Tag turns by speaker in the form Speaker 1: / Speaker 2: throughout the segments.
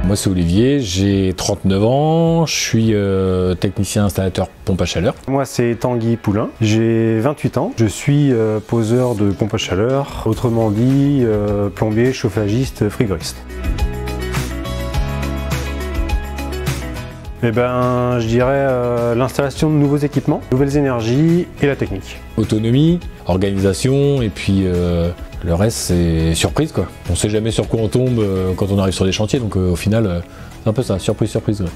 Speaker 1: Moi c'est Olivier, j'ai 39 ans, je suis technicien installateur pompe à chaleur.
Speaker 2: Moi c'est Tanguy Poulain, j'ai 28 ans, je suis poseur de pompe à chaleur, autrement dit plombier, chauffagiste, frigoriste. Eh ben, je dirais l'installation de nouveaux équipements, nouvelles énergies et la technique.
Speaker 1: Autonomie, organisation et puis le reste c'est surprise quoi. On sait jamais sur quoi on tombe quand on arrive sur des chantiers, donc au final c'est un peu ça, surprise. Ouais.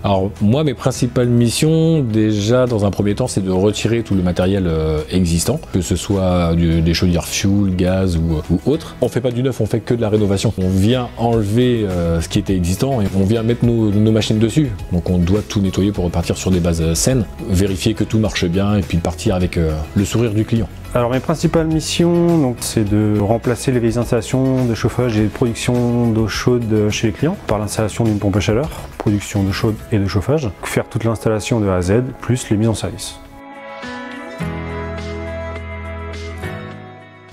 Speaker 1: Alors moi mes principales missions déjà dans un premier temps c'est de retirer tout le matériel existant, que ce soit des chaudières fuel, gaz ou autre. On fait pas du neuf, on fait que de la rénovation. On vient enlever ce qui était existant et on vient mettre nos machines dessus. Donc on doit tout nettoyer pour repartir sur des bases saines, vérifier que tout marche bien et puis partir avec le sourire du client.
Speaker 2: Alors mes principales missions, c'est de remplacer les vieilles installations de chauffage et de production d'eau chaude chez les clients par l'installation d'une pompe à chaleur, production d'eau chaude et de chauffage, faire toute l'installation de A à Z, plus les mises en service.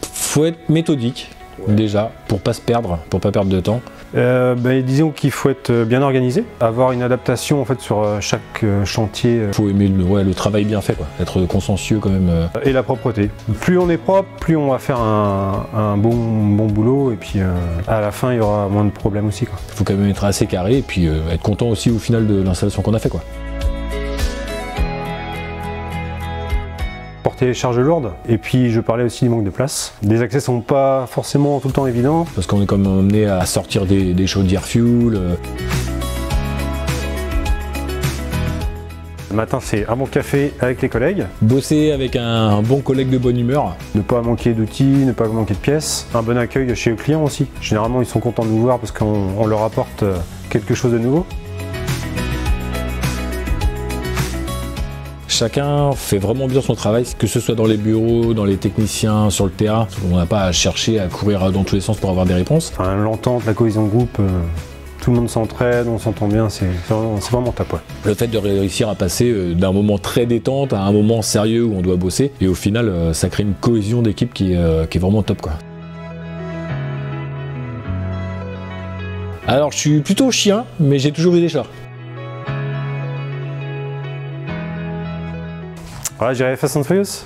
Speaker 1: Faut être méthodique déjà pour pas se perdre, pour pas perdre de temps.
Speaker 2: Disons qu'il faut être bien organisé, avoir une adaptation en fait sur chaque chantier.
Speaker 1: Faut aimer le travail bien fait, quoi. Être consciencieux quand même.
Speaker 2: Et la propreté. Plus on est propre, plus on va faire un bon boulot et puis à la fin il y aura moins de problèmes aussi, quoi.
Speaker 1: Faut quand même être assez carré et puis être content aussi au final de l'installation qu'on a fait, quoi.
Speaker 2: Porter les charges lourdes, et puis je parlais aussi du manque de place. Les accès sont pas forcément tout le temps évidents.
Speaker 1: Parce qu'on est quand même amené à sortir des chaudières fuel.
Speaker 2: Le matin c'est un bon café avec les collègues.
Speaker 1: Bosser avec un bon collègue de bonne humeur.
Speaker 2: Ne pas manquer d'outils, ne pas manquer de pièces. Un bon accueil chez les clients aussi. Généralement ils sont contents de nous voir parce qu'on leur apporte quelque chose de nouveau.
Speaker 1: Chacun fait vraiment bien son travail, que ce soit dans les bureaux, dans les techniciens, sur le terrain. On n'a pas à chercher à courir dans tous les sens pour avoir des réponses.
Speaker 2: Enfin, l'entente, la cohésion de groupe, tout le monde s'entraide, on s'entend bien, c'est vraiment top. Ouais.
Speaker 1: Le fait de réussir à passer d'un moment très détente à un moment sérieux où on doit bosser, et au final ça crée une cohésion d'équipe qui est vraiment top, quoi. Alors je suis plutôt chien, mais j'ai toujours eu des chats.
Speaker 2: Voilà, j'irai Fast and Furious.